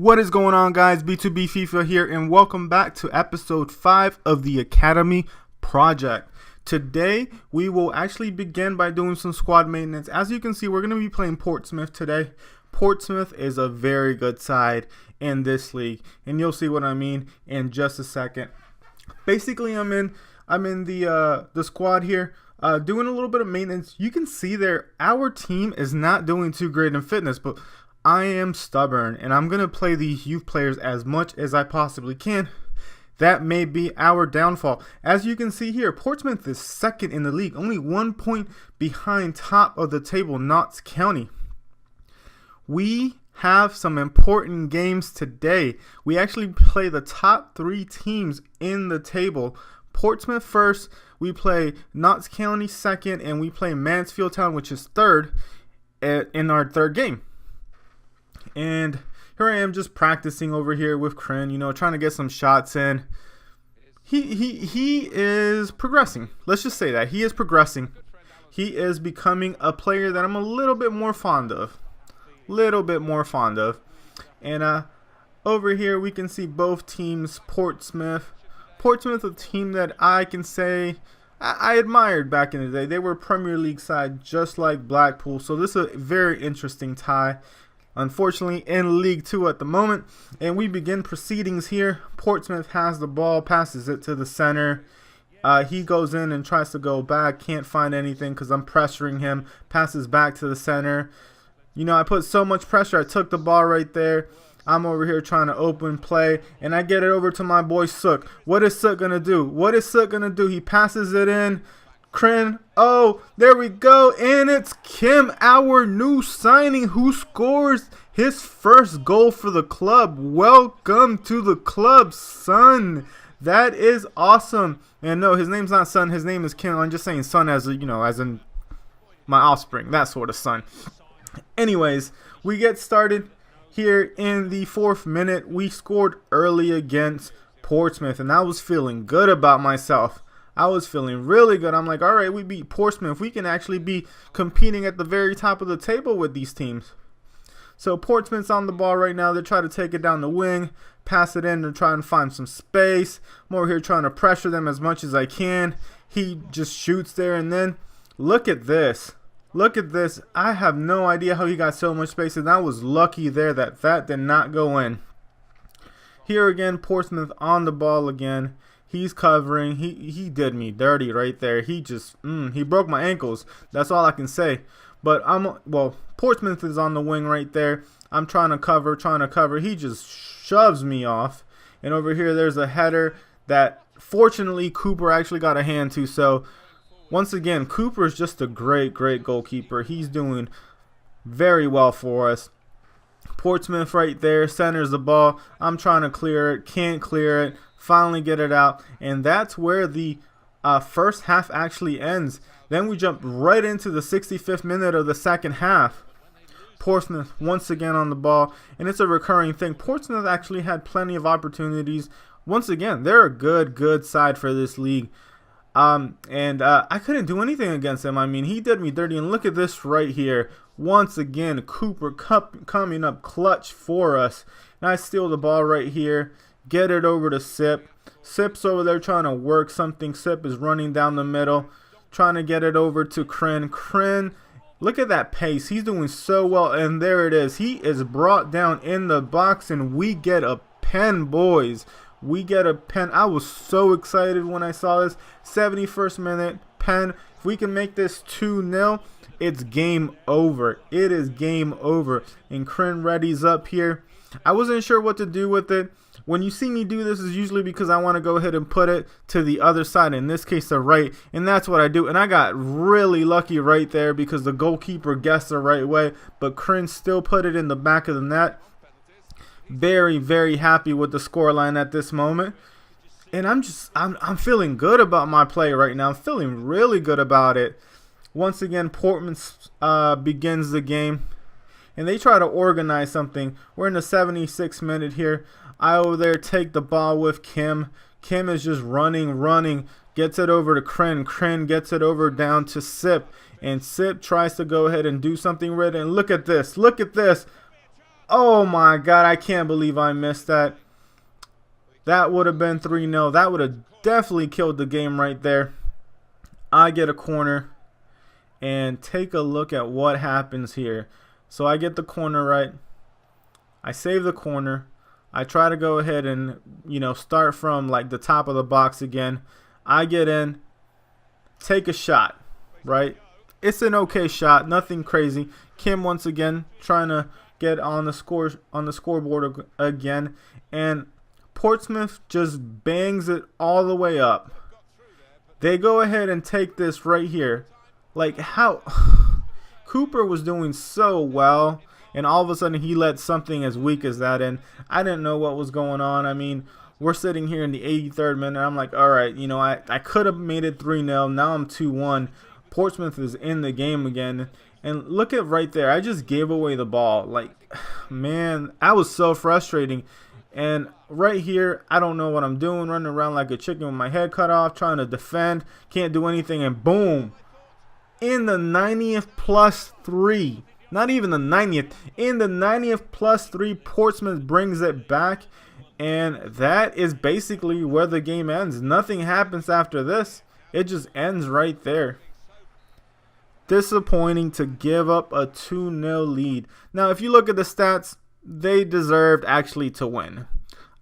What is going on, guys? B2B FIFA here, and welcome back to episode 5 of the Academy Project. Today, we will actually begin by doing some squad maintenance. As you can see, we're going to be playing Portsmouth today. Portsmouth is a very good side in this league, and you'll see what I mean in just a second. Basically, I'm in the squad here, doing a little bit of maintenance. You can see there, our team is not doing too great in fitness, but I am stubborn, and I'm going to play these youth players as much as I possibly can. That may be our downfall. As you can see here, Portsmouth is second in the league, only 1 point behind top of the table, Notts County. We have some important games today. We actually play the top 3 teams in the table. Portsmouth first, we play Notts County second, and we play Mansfield Town, which is third, in our third game. And here I am just practicing over here with Kren, trying to get some shots in. He is progressing. Let's just say that. He is progressing. He is becoming a player that I'm a little bit more fond of. And over here we can see both teams. Portsmouth, a team that I can say I admired back in the day. They were a Premier League side just like Blackpool. So this is a very interesting tie. Unfortunately, in League 2 at the moment. And we begin proceedings here. Portsmouth has the ball, passes it to the center. He goes in and tries to go back. Can't find anything because I'm pressuring him. Passes back to the center. I put so much pressure. I took the ball right there. I'm over here trying to open play. And I get it over to my boy Sook. What is Sook going to do? He passes it in. Kren, oh, there we go, and it's Kim, our new signing, who scores his first goal for the club. Welcome to the club, son. That is awesome. And no, his name's not son, his name is Kim. I'm just saying son as as in my offspring, that sort of son. Anyways, we get started here in the 4th minute. We scored early against Portsmouth, and I was feeling good about myself. I was feeling really good. I'm like, all right, we beat Portsmouth. We can actually be competing at the very top of the table with these teams. So Portsmouth's on the ball right now. They try to take it down the wing, pass it in. They're trying to find some space. I'm over here trying to pressure them as much as I can. He just shoots there, and then look at this. Look at this. I have no idea how he got so much space, and I was lucky there that did not go in. Here again, Portsmouth on the ball again. He's covering. He did me dirty right there. He just he broke my ankles. That's all I can say. But Portsmouth is on the wing right there. I'm trying to cover. He just shoves me off. And over here there's a header that fortunately Cooper actually got a hand to. So once again, Cooper is just a great goalkeeper. He's doing very well for us. Portsmouth right there centers the ball. I'm trying to clear it. Can't clear it. Finally get it out, and that's where the first half actually ends. Then we jump right into the 65th minute of the second half. Portsmouth once again on the ball, and it's a recurring thing. Portsmouth actually had plenty of opportunities. Once again, they're a good side for this league. I couldn't do anything against him. I mean, he did me dirty, and look at this right here. Once again, Cooper coming up clutch for us. And I steal the ball right here. Get it over to Sip. Sip's over there trying to work something. Sip is running down the middle, trying to get it over to Kren. Kren, look at that pace. He's doing so well, and there it is. He is brought down in the box, and we get a pen, boys. We get a pen. I was so excited when I saw this. 71st minute, pen. If we can make this 2-0, it's game over. It is game over. And Kren readies up here. I wasn't sure what to do with it. When you see me do this, is usually because I want to go ahead and put it to the other side, in this case the right, and that's what I do. And I got really lucky right there because the goalkeeper guessed the right way, but Kren still put it in the back of the net. Very happy with the scoreline at this moment. And I'm feeling good about my play right now. I'm feeling really good about it. Once again, Portsmouth begins the game, and they try to organize something. We're in the 76th minute here. I over there take the ball with Kim. Kim is just running, gets it over to Kren. Kren gets it over down to Sip, and Sip tries to go ahead and do something with it. And look at this. Oh my God, I can't believe I missed that. That would have been 3-0. That would have definitely killed the game right there. I get a corner, and take a look at what happens here. So I get the corner right. I save the corner. I try to go ahead and, start from like the top of the box again. I get in, take a shot, right? It's an okay shot, nothing crazy. Kim once again trying to get on the scoreboard again, and Portsmouth just bangs it all the way up. They go ahead and take this right here. Like how Cooper was doing so well, and all of a sudden he let something as weak as that in. I didn't know what was going on. I mean, we're sitting here in the 83rd minute. I'm like, all right, I could have made it 3-0. Now I'm 2-1. Portsmouth is in the game again. And look at right there. I just gave away the ball. Like, man, that was so frustrating. And right here, I don't know what I'm doing, running around like a chicken with my head cut off, trying to defend, can't do anything, and boom. In the 90th plus 3, not even the 90th, in the 90th plus 3, Portsmouth brings it back, and that is basically where the game ends. Nothing happens after this. It just ends right there. Disappointing to give up a 2-0 lead. Now, if you look at the stats, they deserved actually to win.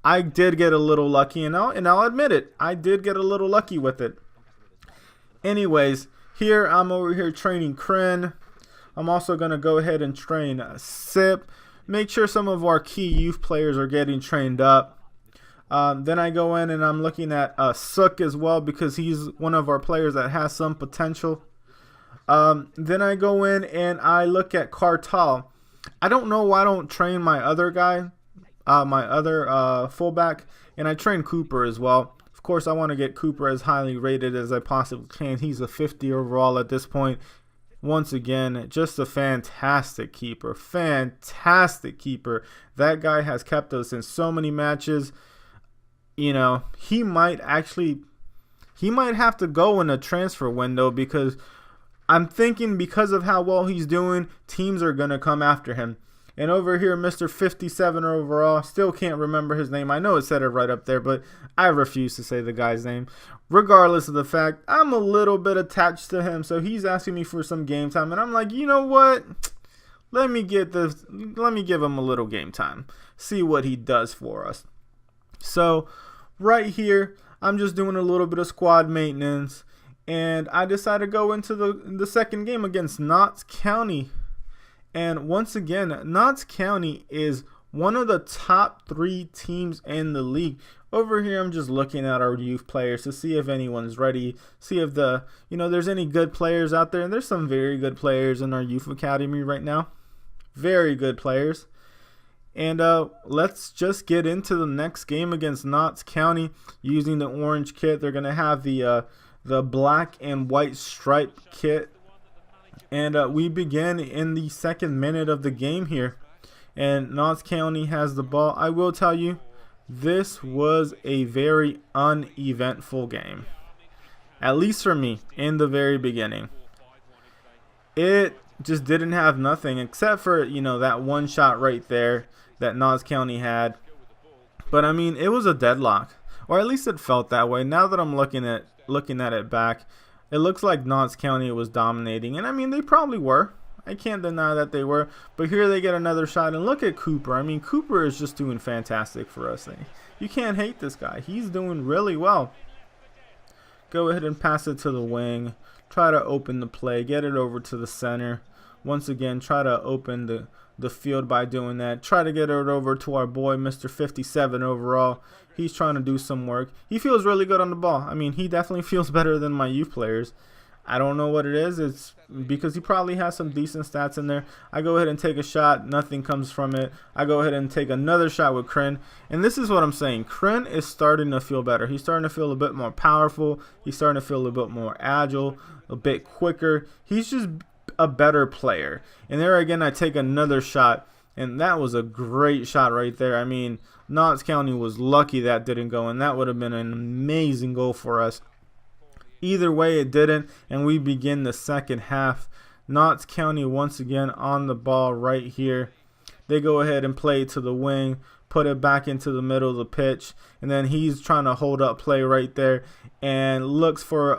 I did get a little lucky, and I'll admit it. I did get a little lucky with it. Anyways, here I'm over here training Kren. I'm also going to go ahead and train Sip. Make sure some of our key youth players are getting trained up. Then I go in and I'm looking at Sook as well, because he's one of our players that has some potential. Then I go in and I look at Cartal. I don't know why I don't train my other guy, my other fullback, and I train Cooper as well. Of course, I want to get Cooper as highly rated as I possibly can. He's a 50 overall at this point. Once again, just a fantastic keeper. Fantastic keeper. That guy has kept us in so many matches. He might have to go in a transfer window, because I'm thinking because of how well he's doing, teams are going to come after him. And over here, Mr. 57 overall, still can't remember his name. I know it said it right up there, but I refuse to say the guy's name. Regardless of the fact, I'm a little bit attached to him, so he's asking me for some game time. And I'm like, you know what? Let me give him a little game time. See what he does for us. So, right here, I'm just doing a little bit of squad maintenance. And I decided to go into the second game against Notts County. And once again, Notts County is one of the top 3 teams in the league. Over here, I'm just looking at our youth players to see if anyone's ready. See if there's any good players out there. And there's some very good players in our youth academy right now. Very good players. And let's just get into the next game against Notts County using the orange kit. They're going to have the black and white stripe kit. And we begin in the second minute of the game here. And Notts County has the ball. I will tell you, this was a very uneventful game. At least for me, in the very beginning. It just didn't have nothing except for, that one shot right there that Notts County had. But, I mean, it was a deadlock. Or at least it felt that way. Now that I'm looking at it back, it looks like Notts County was dominating. And, I mean, they probably were. I can't deny that they were. But here they get another shot. And look at Cooper. I mean, Cooper is just doing fantastic for us. You can't hate this guy. He's doing really well. Go ahead and pass it to the wing. Try to open the play. Get it over to the center. Once again, try to open the field by doing that. Try to get it over to our boy, Mr. 57 overall. He's trying to do some work. He feels really good on the ball. I mean, he definitely feels better than my youth players. I don't know what it is. It's because he probably has some decent stats in there. I go ahead and take a shot. Nothing comes from it. I go ahead and take another shot with Kren. And this is what I'm saying. Kren is starting to feel better. He's starting to feel a bit more powerful. He's starting to feel a bit more agile, a bit quicker. He's just a better player. And there again, I take another shot. And that was a great shot right there. I mean, Notts County was lucky that didn't go. And that would have been an amazing goal for us. Either way, it didn't, and we begin the second half. Notts County once again on the ball right here. They go ahead and play to the wing, put it back into the middle of the pitch, and then he's trying to hold up play right there and looks for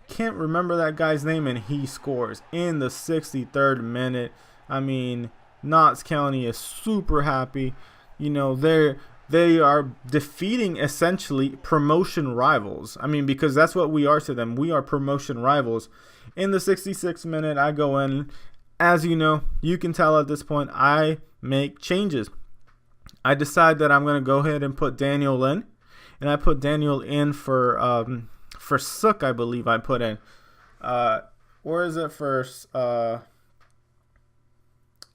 can't remember that guy's name, and he scores in the 63rd minute. I mean, Notts County is super happy. You know, they are defeating essentially promotion rivals. I mean, because that's what we are to them. We are promotion rivals. In the 66th minute, I go in. As you know, you can tell at this point, I make changes. I decide that I'm going to go ahead and put Daniel in. And I put Daniel in for Sook, I believe I put in. Where is it first? Can't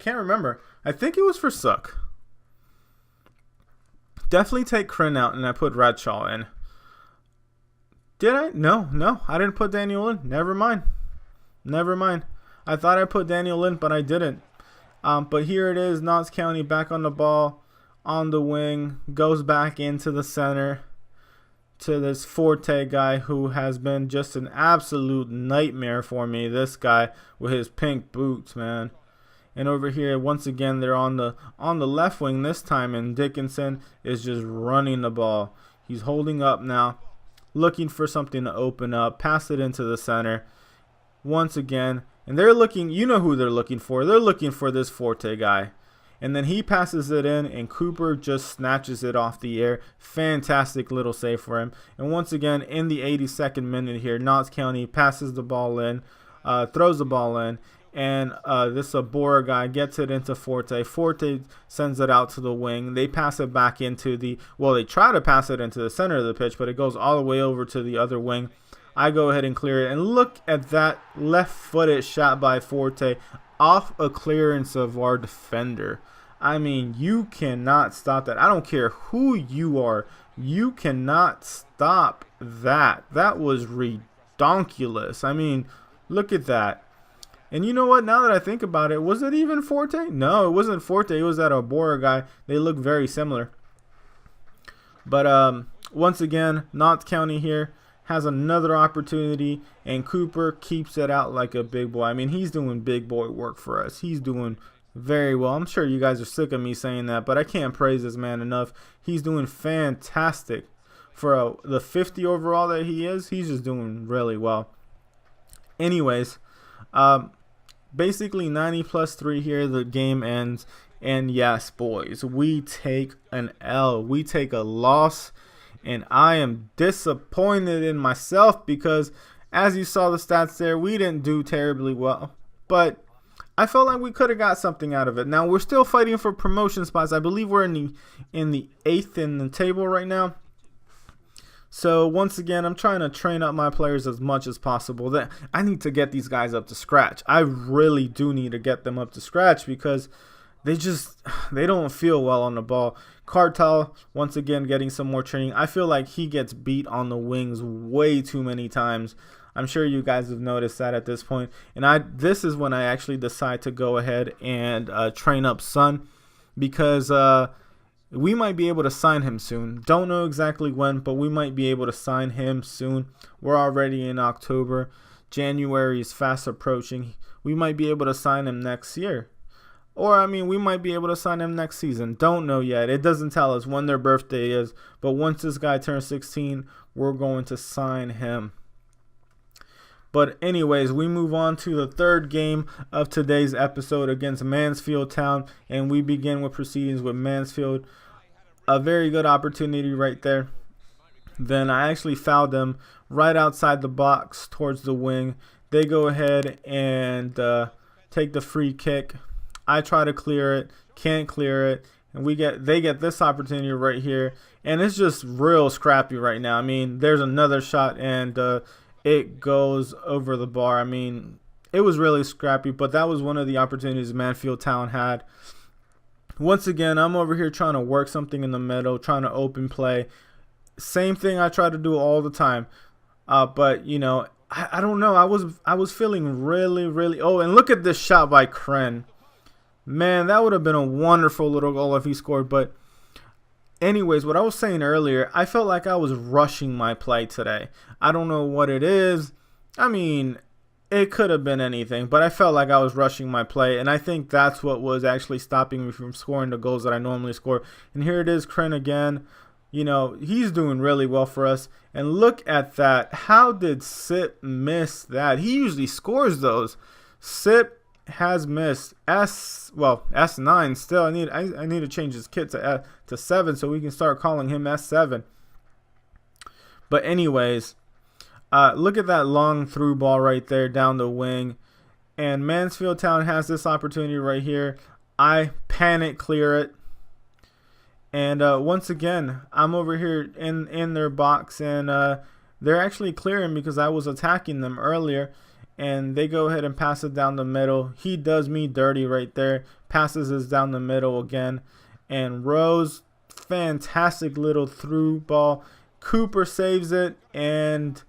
remember. I think it was for Sook. Definitely take Kryn out, and I put Bradshaw in. Did I? No, I didn't put Daniel in. Never mind. I thought I put Daniel in, but I didn't. But here it is, Notts County back on the ball, on the wing, goes back into the center to this Forte guy who has been just an absolute nightmare for me. This guy with his pink boots, man. And over here, once again, they're on the left wing this time, and Dickinson is just running the ball. He's holding up now, looking for something to open up, pass it into the center. Once again, and they're looking, you know who they're looking for. They're looking for this Forte guy. And then he passes it in, and Cooper just snatches it off the air. Fantastic little save for him. And once again, in the 82nd minute here, Notts County passes the ball in, throws the ball in. And this Abora guy gets it into Forte. Forte sends it out to the wing. They pass it back into they try to pass it into the center of the pitch, but it goes all the way over to the other wing. I go ahead and clear it. And look at that left-footed shot by Forte off a clearance of our defender. I mean, you cannot stop that. I don't care who you are. You cannot stop that. That was redonkulous. I mean, look at that. And you know what? Now that I think about it, was it even Forte? No, it wasn't Forte. It was that Abora guy. They look very similar. But once again, Notts County here has another opportunity, and Cooper keeps it out like a big boy. I mean, he's doing big boy work for us. He's doing very well. I'm sure you guys are sick of me saying that, but I can't praise this man enough. He's doing fantastic for the 50 overall that he is. He's just doing really well. Anyways, basically 90 plus 3 here, the game ends. And yes, boys, we take an L. We take a loss. And I am disappointed in myself because, as you saw the stats there, we didn't do terribly well. But I felt like we could have got something out of it. Now, we're still fighting for promotion spots. I believe we're in the 8th in the table right now. So, once again, I'm trying to train up my players as much as possible. That I need to get these guys up to scratch. I really do need to get them up to scratch because they don't feel well on the ball. Cartel, once again, getting some more training. I feel like he gets beat on the wings way too many times. I'm sure you guys have noticed that at this point. And this is when I actually decide to go ahead and train up Sun, because we might be able to sign him soon. Don't know exactly when, but we might be able to sign him soon. We're already in October. January is fast approaching. We might be able to sign him next year. Or, I mean, we might be able to sign him next season. Don't know yet. It doesn't tell us when their birthday is. But once this guy turns 16, we're going to sign him. But anyways, we move on to the third game of today's episode against Mansfield Town. And we begin with proceedings with Mansfield. A very good opportunity right there. Then I actually fouled them right outside the box towards the wing. They go ahead and take the free kick. I try to clear it, can't clear it, and they get this opportunity right here, and it's just real scrappy right now. I mean, there's another shot, and it goes over the bar. I mean, it was really scrappy, but that was one of the opportunities Mansfield Town had. Once again, I'm over here trying to work something in the middle, trying to open play. Same thing I try to do all the time, but you know, I don't know. I was feeling really. Oh, and look at this shot by Kryn. Man, that would have been a wonderful little goal if he scored. But anyways, what I was saying earlier, I felt like I was rushing my play today. I don't know what it is. I mean, It could have been anything, but I felt like I was rushing my play, and I think that's what was actually stopping me from scoring the goals that I normally score. And here it is, Kren again. You know, he's doing really well for us. And look at that. How did Sip miss that? He usually scores those. Sip has missed S9 still. I need to change his kit to 7 so we can start calling him S7. But anyways, look at that long through ball right there down the wing. And Mansfield Town has this opportunity right here. I panic clear it. And once again, I'm over here in their box, and they're actually clearing because I was attacking them earlier. And they go ahead and pass it down the middle. He does me dirty right there. Passes us down the middle again. And Rose, fantastic little through ball. Cooper saves it, and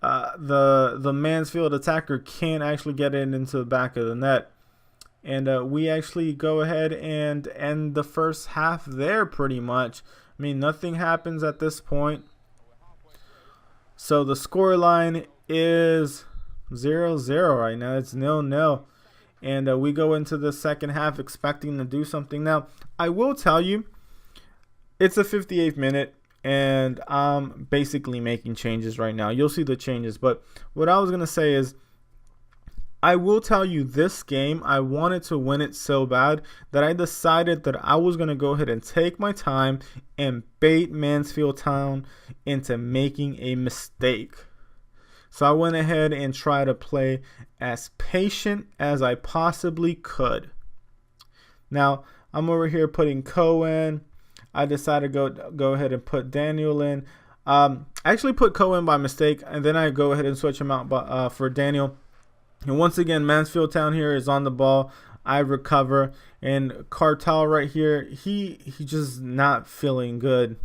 the Mansfield attacker can't actually get it into the back of the net. And we actually go ahead and end the first half there pretty much. I mean, nothing happens at this point. So the scoreline is 0-0 right now. It's 0-0. And we go into the second half expecting to do something. Now, I will tell you, it's a 58th minute. And I'm basically making changes right now. You'll see the changes. But what I was going to say is, I will tell you this game, I wanted to win it so bad that I decided that I was going to go ahead and take my time and bait Mansfield Town into making a mistake. So I went ahead and tried to play as patient as I possibly could. Now, I'm over here putting Cohen. I decided to go ahead and put Daniel in. I actually put Cohen by mistake, and then I go ahead and switch him out for Daniel. And once again, Mansfield Town here is on the ball. I recover. And Cartel right here, he just not feeling good.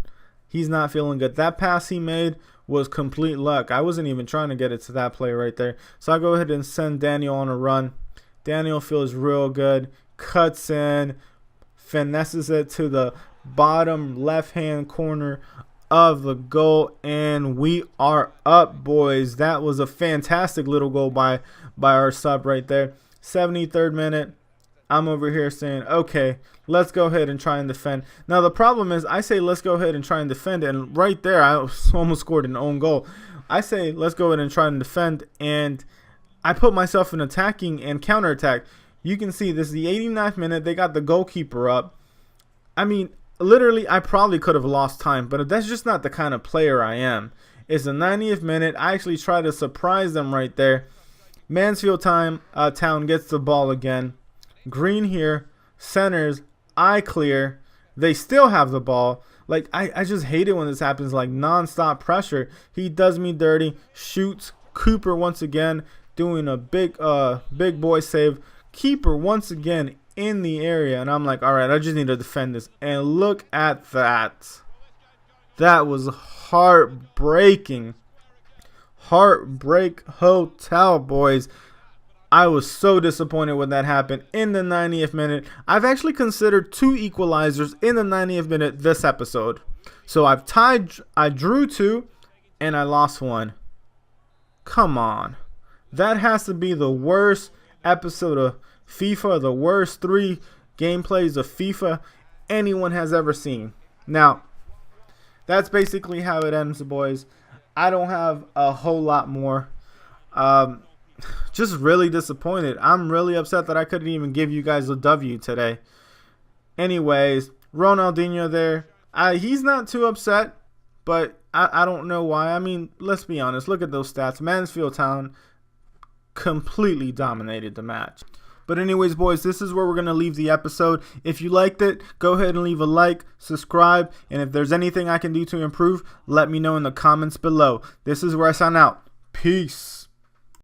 He's not feeling good. That pass he made was complete luck. I wasn't even trying to get it to that play right there. So I go ahead and send Daniel on a run. Daniel feels real good. Cuts in. Finesses it to the bottom left-hand corner of the goal, and we are up, boys. That was a fantastic little goal by our sub right there. 73rd minute. I'm over here saying, okay, let's go ahead and try and defend. Now, the problem is I say let's go ahead and try and defend, and right there I almost scored an own goal. I say let's go ahead and try and defend, and I put myself in attacking and counterattack. You can see this is the 89th minute. They got the goalkeeper up. I mean, literally, I probably could have lost time, but that's just not the kind of player I am. It's the 90th minute. I actually try to surprise them right there. Mansfield Town gets the ball again. Green here, centers, I clear. They still have the ball. Like, I just hate it when this happens, like non-stop pressure. He does me dirty, shoots. Cooper once again doing a big boy save. Keeper once again in the area, and I'm like, all right, I just need to defend this. And look at that. That was heartbreaking. Heartbreak hotel, boys. I was so disappointed when that happened in the 90th minute. I've actually considered 2 equalizers in the 90th minute this episode. So I drew 2 and I lost 1. Come on. That has to be the worst episode of FIFA, the worst 3 gameplays of FIFA anyone has ever seen. Now, that's basically how it ends, boys. I don't have a whole lot more. Just really disappointed. I'm really upset that I couldn't even give you guys a W today. Anyways, Ronaldinho there. He's not too upset, but I don't know why. I mean, let's be honest. Look at those stats. Mansfield Town completely dominated the match. But anyways, boys, this is where we're going to leave the episode. If you liked it, go ahead and leave a like, subscribe, and if there's anything I can do to improve, let me know in the comments below. This is where I sign out. Peace.